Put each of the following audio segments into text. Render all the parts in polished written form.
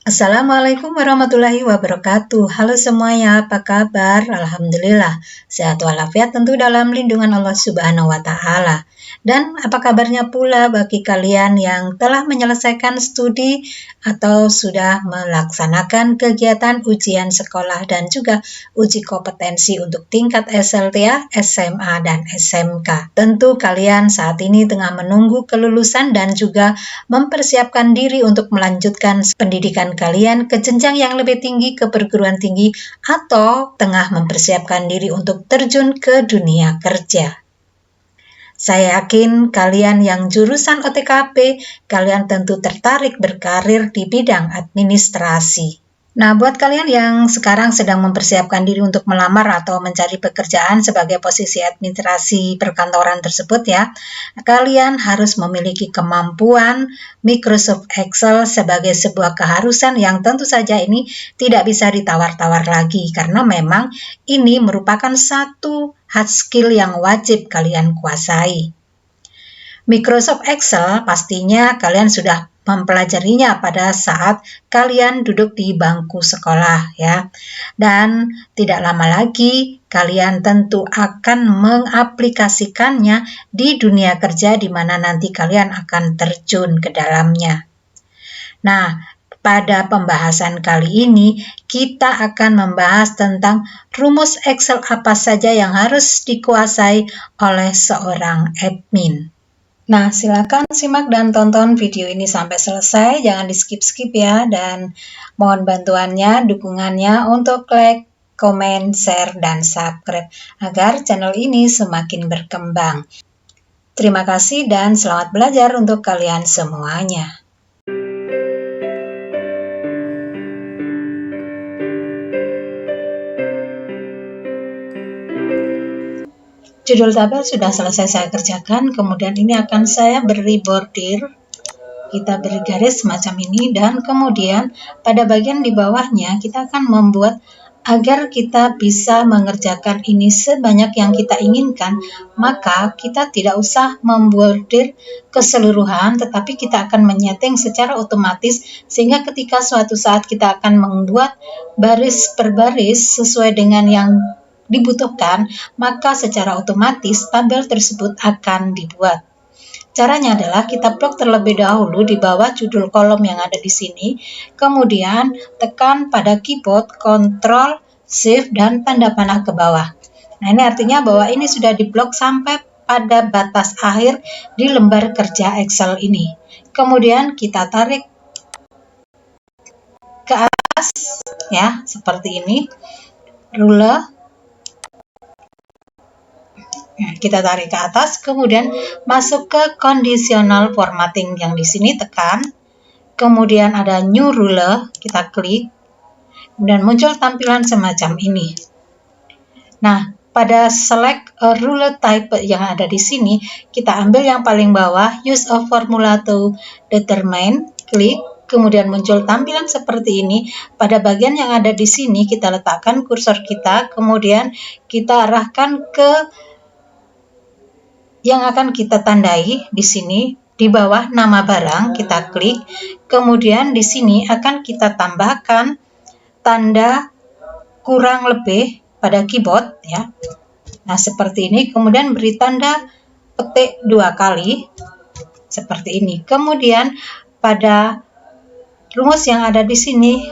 Assalamualaikum warahmatullahi wabarakatuh. Halo semuanya, apa kabar? Alhamdulillah, sehat walafiat tentu dalam lindungan Allah Subhanahu wa Ta'ala. Dan apa kabarnya pula bagi kalian yang telah menyelesaikan studi atau sudah melaksanakan kegiatan ujian sekolah dan juga uji kompetensi untuk tingkat SLTA, SMA, dan SMK. Tentu kalian saat ini tengah menunggu kelulusan dan juga mempersiapkan diri untuk melanjutkan pendidikan kalian ke jenjang yang lebih tinggi, ke perguruan tinggi, atau tengah mempersiapkan diri untuk terjun ke dunia kerja. Saya yakin kalian yang jurusan OTKP, kalian tentu tertarik berkarir di bidang administrasi. Nah, buat kalian yang sekarang sedang mempersiapkan diri untuk melamar atau mencari pekerjaan sebagai posisi administrasi perkantoran tersebut ya, kalian harus memiliki kemampuan Microsoft Excel sebagai sebuah keharusan yang tentu saja ini tidak bisa ditawar-tawar lagi karena memang ini merupakan satu hard skill yang wajib kalian kuasai. Microsoft Excel pastinya kalian sudah mempelajarinya pada saat kalian duduk di bangku sekolah ya. Dan tidak lama lagi kalian tentu akan mengaplikasikannya di dunia kerja di mana nanti kalian akan terjun ke dalamnya. Nah, pada pembahasan kali ini kita akan membahas tentang rumus Excel apa saja yang harus dikuasai oleh seorang admin. Nah, silakan simak dan tonton video ini sampai selesai, jangan di skip-skip ya, dan mohon bantuannya, dukungannya untuk like, komen, share, dan subscribe, agar channel ini semakin berkembang. Terima kasih dan selamat belajar untuk kalian semuanya. Judul tabel sudah selesai saya kerjakan, kemudian ini akan saya beri bordir, kita beri garis semacam ini, dan kemudian pada bagian di bawahnya kita akan membuat agar kita bisa mengerjakan ini sebanyak yang kita inginkan, maka kita tidak usah membordir keseluruhan, tetapi kita akan menyeting secara otomatis, sehingga ketika suatu saat kita akan membuat baris per baris sesuai dengan yang dibutuhkan, maka secara otomatis tabel tersebut akan dibuat. Caranya adalah kita blok terlebih dahulu di bawah judul kolom yang ada di sini, kemudian tekan pada keyboard Ctrl, Shift, dan tanda panah ke bawah. Nah, ini artinya bahwa ini sudah diblok sampai pada batas akhir di lembar kerja Excel ini. Kemudian kita tarik ke atas ya, seperti ini, ruler. Kita tarik ke atas, kemudian masuk ke conditional formatting yang di sini, tekan, kemudian ada new ruler, kita klik, dan muncul tampilan semacam ini. Nah, pada select a ruler type yang ada di sini, kita ambil yang paling bawah, use a formula to determine, klik, kemudian muncul tampilan seperti ini. Pada bagian yang ada di sini, kita letakkan kursor kita, kemudian kita arahkan ke yang akan kita tandai di sini. Di bawah nama barang kita klik, kemudian di sini akan kita tambahkan tanda kurang lebih pada keyboard ya. Nah, seperti ini, kemudian beri tanda petik 2 kali seperti ini. Kemudian pada rumus yang ada di sini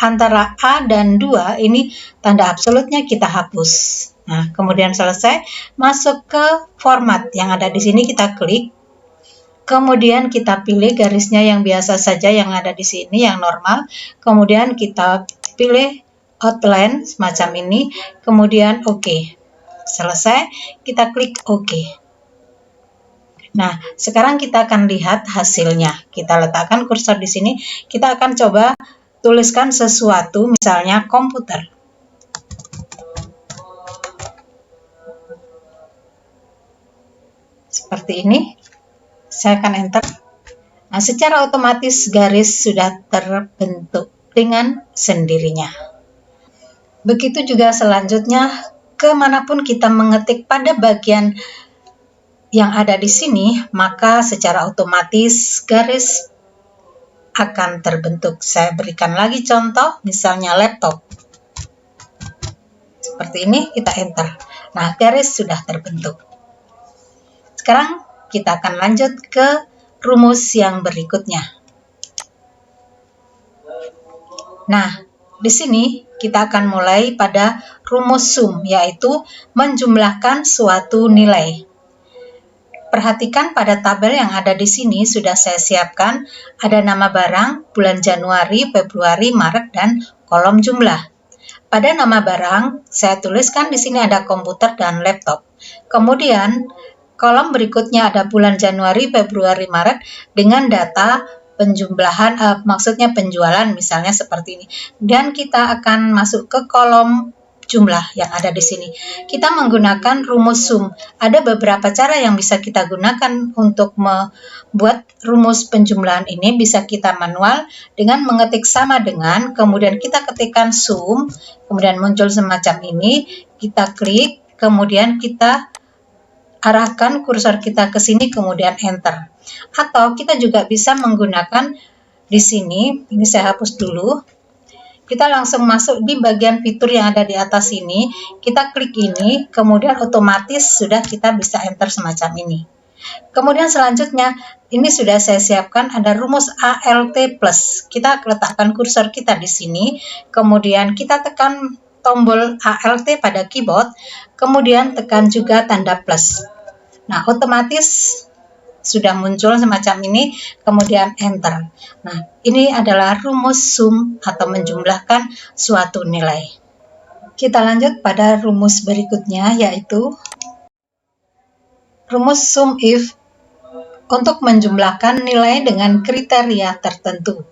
antara A dan 2 ini tanda absolutnya kita hapus. Nah, kemudian selesai, masuk ke format yang ada di sini, kita klik. Kemudian kita pilih garisnya yang biasa saja yang ada di sini, yang normal. Kemudian kita pilih outline semacam ini, kemudian OK. Selesai, kita klik OK. Nah, sekarang kita akan lihat hasilnya. Kita letakkan kursor di sini, kita akan coba tuliskan sesuatu, misalnya komputer. Seperti ini, saya akan enter. Nah, secara otomatis garis sudah terbentuk dengan sendirinya. Begitu juga selanjutnya, kemanapun kita mengetik pada bagian yang ada di sini, maka secara otomatis garis akan terbentuk. Saya berikan lagi contoh, misalnya laptop. Seperti ini, kita enter. Nah, garis sudah terbentuk. Sekarang kita akan lanjut ke rumus yang berikutnya. Nah, di sini kita akan mulai pada rumus sum, yaitu menjumlahkan suatu nilai. Perhatikan pada tabel yang ada di sini sudah saya siapkan, ada nama barang, bulan Januari, Februari, Maret, dan kolom jumlah. Pada nama barang, saya tuliskan di sini ada komputer dan laptop. Kemudian, kolom berikutnya ada bulan Januari, Februari, Maret dengan data penjumlahan, maksudnya penjualan misalnya seperti ini. Dan kita akan masuk ke kolom jumlah yang ada di sini. Kita menggunakan rumus sum. Ada beberapa cara yang bisa kita gunakan untuk membuat rumus penjumlahan ini. Bisa kita manual dengan mengetik sama dengan, kemudian kita ketikkan sum, kemudian muncul semacam ini, kita klik, kemudian kita arahkan kursor kita ke sini, kemudian enter. Atau kita juga bisa menggunakan di sini, ini saya hapus dulu. Kita langsung masuk di bagian fitur yang ada di atas ini, kita klik ini, kemudian otomatis sudah kita bisa enter semacam ini. Kemudian selanjutnya, ini sudah saya siapkan ada rumus ALT+. Kita letakkan kursor kita di sini, kemudian kita tekan tombol ALT pada keyboard, kemudian tekan juga tanda plus. Nah, otomatis sudah muncul semacam ini, kemudian enter. Nah, ini adalah rumus sum atau menjumlahkan suatu nilai. Kita lanjut pada rumus berikutnya, yaitu rumus sum if untuk menjumlahkan nilai dengan kriteria tertentu.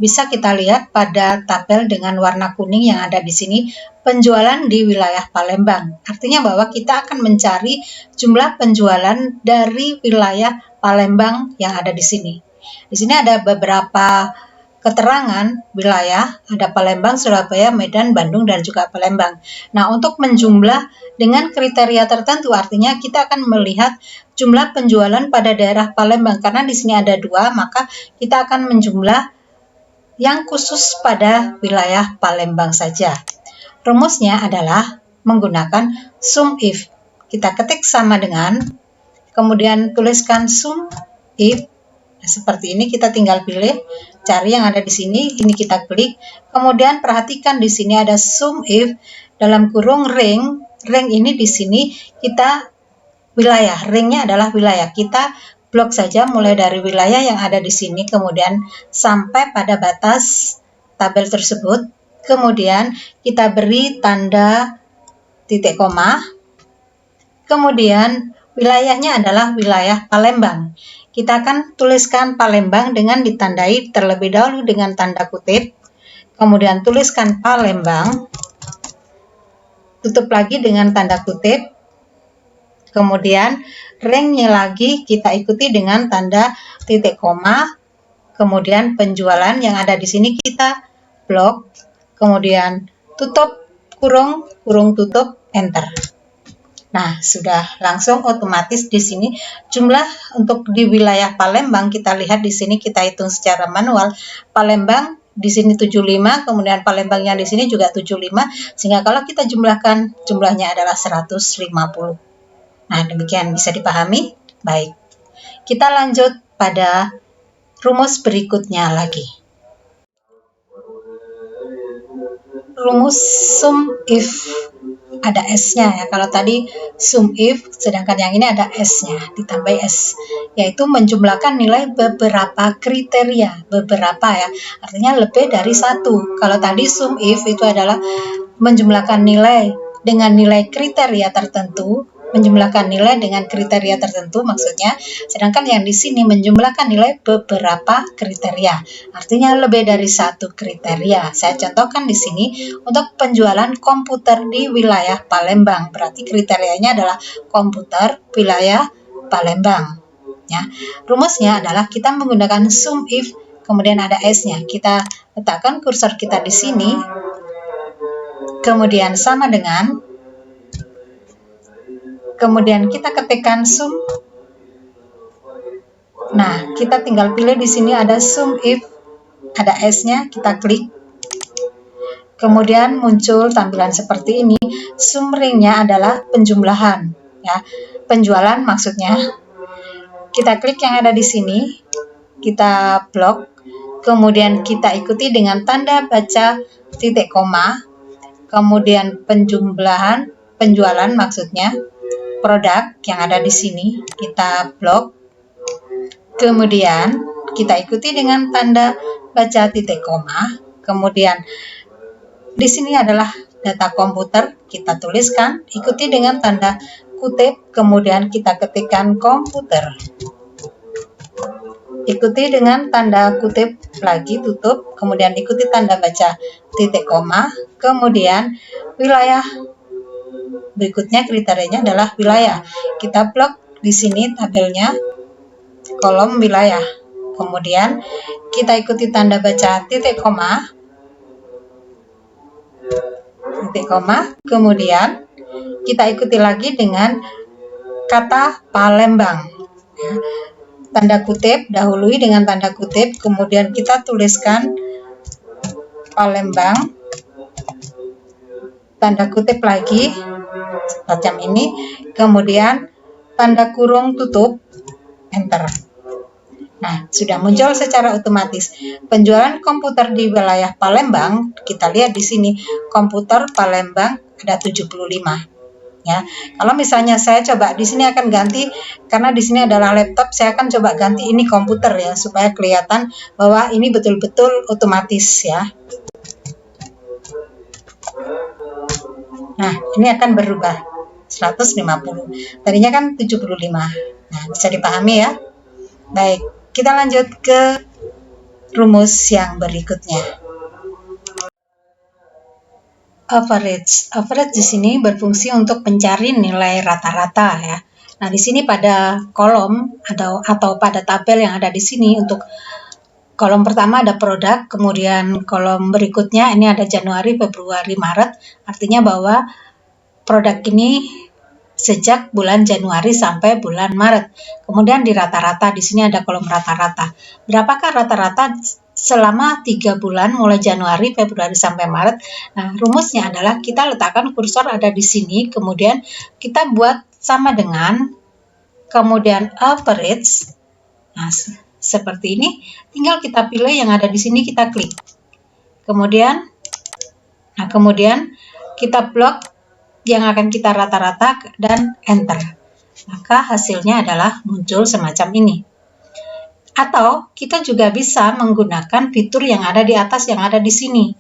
Bisa kita lihat pada tabel dengan warna kuning yang ada di sini, penjualan di wilayah Palembang. Artinya bahwa kita akan mencari jumlah penjualan dari wilayah Palembang yang ada di sini. Di sini ada beberapa keterangan wilayah, ada Palembang, Surabaya, Medan, Bandung, dan juga Palembang. Nah, untuk menjumlah dengan kriteria tertentu, artinya kita akan melihat jumlah penjualan pada daerah Palembang. Karena di sini ada dua, maka kita akan menjumlah yang khusus pada wilayah Palembang saja. Rumusnya adalah menggunakan sum if. Kita ketik sama dengan, kemudian tuliskan sum if. Nah, seperti ini kita tinggal pilih, cari yang ada di sini, ini kita klik. Kemudian perhatikan di sini ada sum if dalam kurung ring. Ring ini di sini kita wilayah, ringnya adalah wilayah. Kita blok saja mulai dari wilayah yang ada di sini, kemudian sampai pada batas tabel tersebut. Kemudian kita beri tanda titik koma. Kemudian wilayahnya adalah wilayah Palembang. Kita akan tuliskan Palembang dengan ditandai terlebih dahulu dengan tanda kutip. Kemudian tuliskan Palembang. Tutup lagi dengan tanda kutip. Kemudian ringnya lagi kita ikuti dengan tanda titik koma, kemudian penjualan yang ada di sini kita blok, kemudian tutup kurung, kurung tutup, enter. Nah, sudah langsung otomatis di sini jumlah untuk di wilayah Palembang kita lihat di sini kita hitung secara manual. Palembang di sini 75, kemudian Palembang yang di sini juga 75, sehingga kalau kita jumlahkan jumlahnya adalah 150. Nah, demikian bisa dipahami? Baik. Kita lanjut pada rumus berikutnya lagi. Rumus sum if. Ada S-nya ya. Kalau tadi sum if, sedangkan yang ini ada S-nya, ditambah S. Yaitu menjumlahkan nilai beberapa kriteria. Beberapa ya. Artinya lebih dari satu. Kalau tadi sum if itu adalah menjumlahkan nilai dengan nilai kriteria tertentu, menjumlahkan nilai dengan kriteria tertentu maksudnya, sedangkan yang di sini menjumlahkan nilai beberapa kriteria, artinya lebih dari satu kriteria. Saya contohkan di sini untuk penjualan komputer di wilayah Palembang, berarti kriterianya adalah komputer wilayah Palembang. Ya, rumusnya adalah kita menggunakan sum if, kemudian ada S-nya. Kita letakkan kursor kita di sini, kemudian sama dengan, kemudian kita ketikkan sum. Nah, kita tinggal pilih di sini ada sum if, ada S-nya, kita klik. Kemudian muncul tampilan seperti ini. Sumringnya adalah penjumlahan, ya, penjualan maksudnya. Kita klik yang ada di sini, kita blok, kemudian kita ikuti dengan tanda baca titik koma, kemudian penjumlahan, penjualan maksudnya, produk yang ada di sini, kita blok, kemudian kita ikuti dengan tanda baca titik koma, kemudian di sini adalah data komputer, kita tuliskan, ikuti dengan tanda kutip, kemudian kita ketikkan komputer. Ikuti dengan tanda kutip lagi, tutup, kemudian ikuti tanda baca titik koma, kemudian wilayah berikutnya kriterianya adalah wilayah. Kita blok di sini tabelnya, kolom wilayah. Kemudian kita ikuti tanda baca titik koma, kemudian kita ikuti lagi dengan kata Palembang. Tanda kutip, dahului dengan tanda kutip, kemudian kita tuliskan Palembang, tanda kutip lagi, macam ini, kemudian tanda kurung tutup, enter. Nah, sudah muncul secara otomatis penjualan komputer di wilayah Palembang. Kita lihat di sini komputer Palembang ada 75. Ya, kalau misalnya saya coba di sini akan ganti, karena di sini adalah laptop, saya akan coba ganti ini komputer ya, supaya kelihatan bahwa ini betul-betul otomatis ya. Nah, ini akan berubah 150. Tadinya kan 75. Nah, bisa dipahami ya. Baik, kita lanjut ke rumus yang berikutnya. Average di sini berfungsi untuk mencari nilai rata-rata ya. Nah, di sini pada kolom atau pada tabel yang ada di sini, untuk kolom pertama ada produk, kemudian kolom berikutnya ini ada Januari, Februari, Maret. Artinya bahwa produk ini sejak bulan Januari sampai bulan Maret. Kemudian di rata-rata, di sini ada kolom rata-rata. Berapakah rata-rata selama 3 bulan mulai Januari, Februari sampai Maret? Nah, rumusnya adalah kita letakkan kursor ada di sini, kemudian kita buat sama dengan, kemudian average. Nah, seperti ini, tinggal kita pilih yang ada di sini, kita klik. Kemudian kita blok yang akan kita rata-rata dan enter. Maka hasilnya adalah muncul semacam ini. Atau kita juga bisa menggunakan fitur yang ada di atas, yang ada di sini.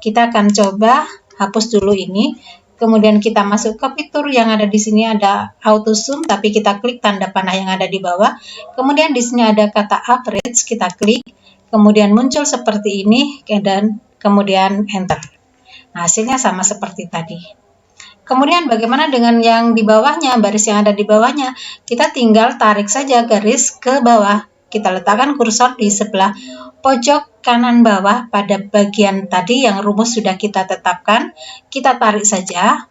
Kita akan coba hapus dulu ini. Kemudian kita masuk ke fitur yang ada di sini, ada auto zoom, tapi kita klik tanda panah yang ada di bawah. Kemudian di sini ada kata average, kita klik. Kemudian muncul seperti ini dan kemudian enter. Nah, hasilnya sama seperti tadi. Kemudian bagaimana dengan yang di bawahnya, baris yang ada di bawahnya? Kita tinggal tarik saja garis ke bawah. Kita letakkan kursor di sebelah pojok kanan bawah pada bagian tadi yang rumus sudah kita tetapkan. Kita tarik saja,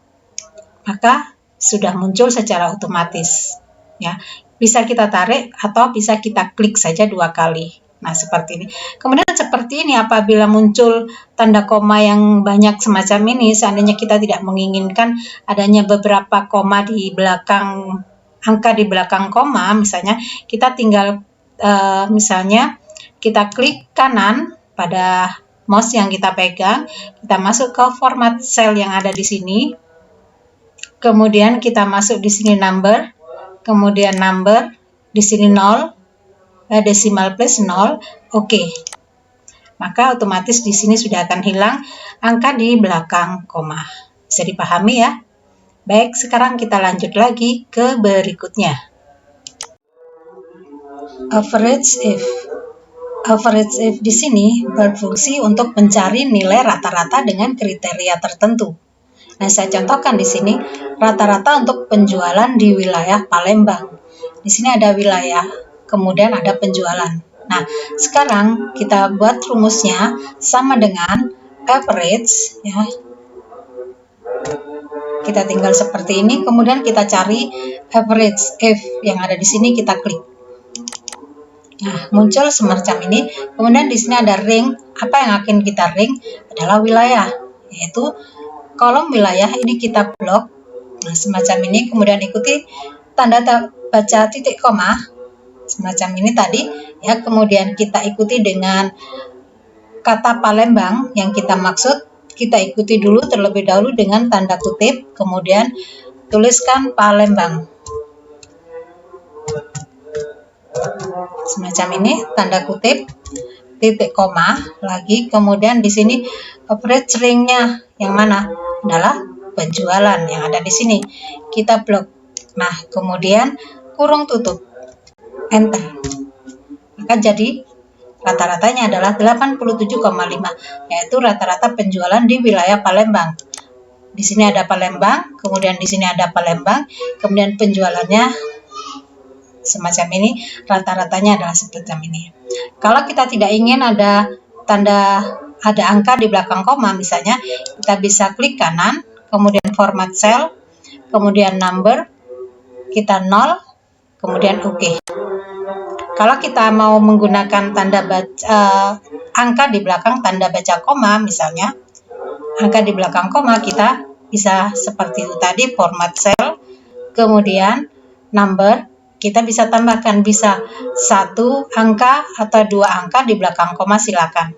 maka sudah muncul secara otomatis. Ya, bisa kita tarik atau bisa kita klik saja 2 kali. Nah, seperti ini. Kemudian seperti ini, apabila muncul tanda koma yang banyak semacam ini, seandainya kita tidak menginginkan adanya beberapa koma di belakang, angka di belakang koma, misalnya, kita tinggal, misalnya, kita klik kanan pada mouse yang kita pegang, kita masuk ke format cell yang ada di sini, kemudian kita masuk di sini number, kemudian number, di sini 0, decimal place 0, oke. Maka otomatis di sini sudah akan hilang angka di belakang koma. Bisa dipahami ya? Baik, sekarang kita lanjut lagi ke berikutnya. Average if di sini berfungsi untuk mencari nilai rata-rata dengan kriteria tertentu. Nah, saya contohkan di sini rata-rata untuk penjualan di wilayah Palembang. Di sini ada wilayah, kemudian ada penjualan. Nah, sekarang kita buat rumusnya sama dengan average ya. Kita tinggal seperti ini, kemudian kita cari average if yang ada di sini, kita klik. Nah, muncul semacam ini. Kemudian di sini ada ring. Apa yang akan kita ring adalah wilayah, yaitu kolom wilayah ini kita blok. Nah, semacam ini. Kemudian ikuti tanda baca titik koma semacam ini tadi ya. Kemudian kita ikuti dengan kata Palembang yang kita maksud. Kita ikuti dulu terlebih dahulu dengan tanda kutip, kemudian tuliskan Palembang. Semacam ini, tanda kutip, titik koma lagi, kemudian di sini average ring-nya yang mana adalah penjualan yang ada di sini. Kita blok. Nah, kemudian kurung tutup. Enter. Maka jadi rata-ratanya adalah 87,5, yaitu rata-rata penjualan di wilayah Palembang. Di sini ada Palembang, kemudian di sini ada Palembang, kemudian penjualannya semacam ini, rata-ratanya adalah semacam ini. Kalau kita tidak ingin ada angka di belakang koma misalnya, kita bisa klik kanan, kemudian format cell, kemudian number, kita 0, kemudian OK. Kalau kita mau menggunakan tanda baca angka di belakang tanda baca koma misalnya, angka di belakang koma kita bisa seperti itu tadi, format cell, kemudian number, kita bisa tambahkan bisa 1 angka atau 2 angka di belakang koma, silakan.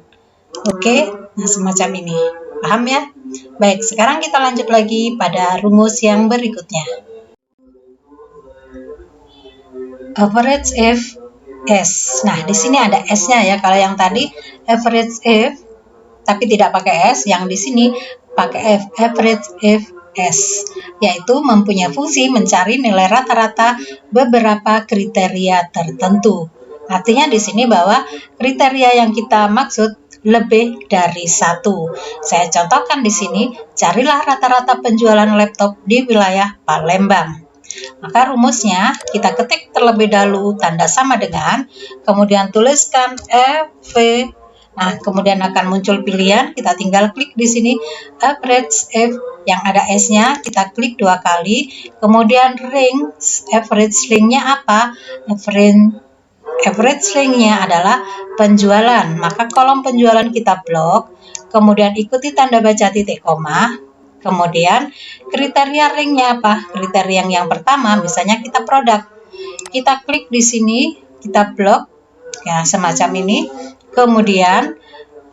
Oke, nah semacam ini. Paham ya? Baik, sekarang kita lanjut lagi pada rumus yang berikutnya. Average if S. Nah, di sini ada S-nya ya. Kalau yang tadi average if tapi tidak pakai S, yang di sini pakai F, average if S, yaitu mempunyai fungsi mencari nilai rata-rata beberapa kriteria tertentu. Artinya di sini bahwa kriteria yang kita maksud lebih dari satu. Saya contohkan di sini, carilah rata-rata penjualan laptop di wilayah Palembang. Maka rumusnya kita ketik terlebih dahulu tanda sama dengan, kemudian tuliskan FV. Nah, kemudian akan muncul pilihan, kita tinggal klik di sini average if yang ada S-nya, kita klik 2 kali, kemudian ring, average ring-nya apa? Average ring-nya adalah penjualan, maka kolom penjualan kita blok, kemudian ikuti tanda baca titik koma. Kemudian kriteria ring-nya apa? Kriteria yang pertama misalnya kita produk. Kita klik di sini, kita blok ya semacam ini. Kemudian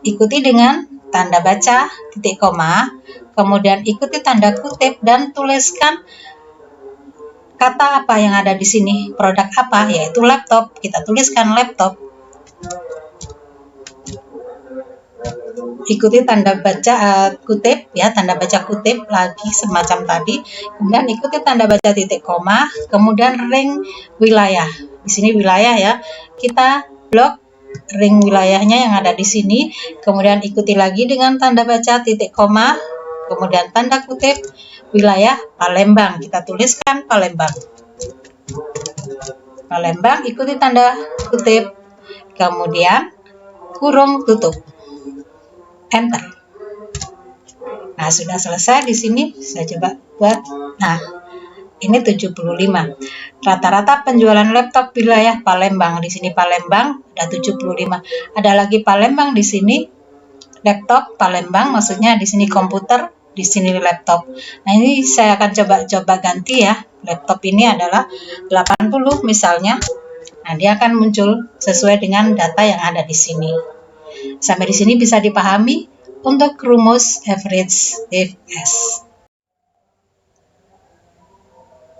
ikuti dengan tanda baca titik koma, kemudian ikuti tanda kutip dan tuliskan kata apa yang ada di sini, produk apa, yaitu laptop. Kita tuliskan laptop. Ikuti tanda baca kutip ya, tanda baca kutip lagi semacam tadi. Kemudian ikuti tanda baca titik koma, kemudian ring wilayah. Di sini wilayah ya. Kita blok ring wilayahnya yang ada di sini. Kemudian ikuti lagi dengan tanda baca titik koma, kemudian tanda kutip wilayah Palembang. Kita tuliskan Palembang. Palembang, ikuti tanda kutip, kemudian kurung tutup. Enter. Nah, sudah selesai di sini. Saya coba buat. Nah, ini 75. Rata-rata penjualan laptop wilayah Palembang. Di sini Palembang ada 75. Ada lagi Palembang di sini. Laptop Palembang, maksudnya di sini komputer, di sini laptop. Nah, ini saya akan coba ganti ya. Laptop ini adalah 80 misalnya. Nah, dia akan muncul sesuai dengan data yang ada di sini. Sampai di sini bisa dipahami untuk rumus average if S.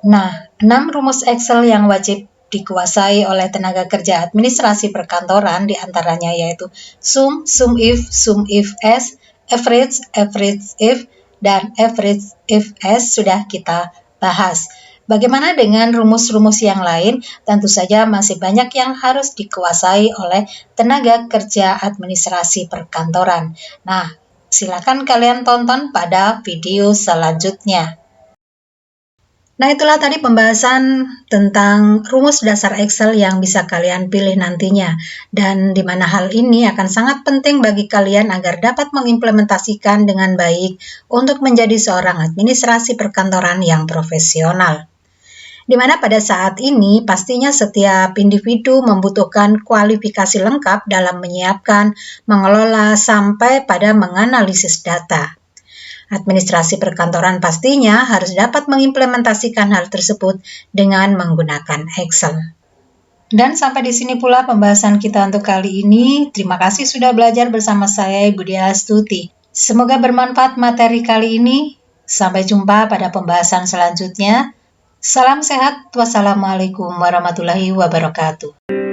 Nah, 6 rumus Excel yang wajib dikuasai oleh tenaga kerja administrasi perkantoran diantaranya yaitu sum, sum if S, average if, dan average if S sudah kita bahas. Bagaimana dengan rumus-rumus yang lain? Tentu saja masih banyak yang harus dikuasai oleh tenaga kerja administrasi perkantoran. Nah, silakan kalian tonton pada video selanjutnya. Nah, itulah tadi pembahasan tentang rumus dasar Excel yang bisa kalian pilih nantinya. Dan di mana hal ini akan sangat penting bagi kalian agar dapat mengimplementasikan dengan baik untuk menjadi seorang administrasi perkantoran yang profesional. Di mana pada saat ini pastinya setiap individu membutuhkan kualifikasi lengkap dalam menyiapkan, mengelola, sampai pada menganalisis data. Administrasi perkantoran pastinya harus dapat mengimplementasikan hal tersebut dengan menggunakan Excel. Dan sampai di sini pula pembahasan kita untuk kali ini. Terima kasih sudah belajar bersama saya, Ibu Dia Astuti. Semoga bermanfaat materi kali ini. Sampai jumpa pada pembahasan selanjutnya. Salam sehat. Wassalamualaikum warahmatullahi wabarakatuh.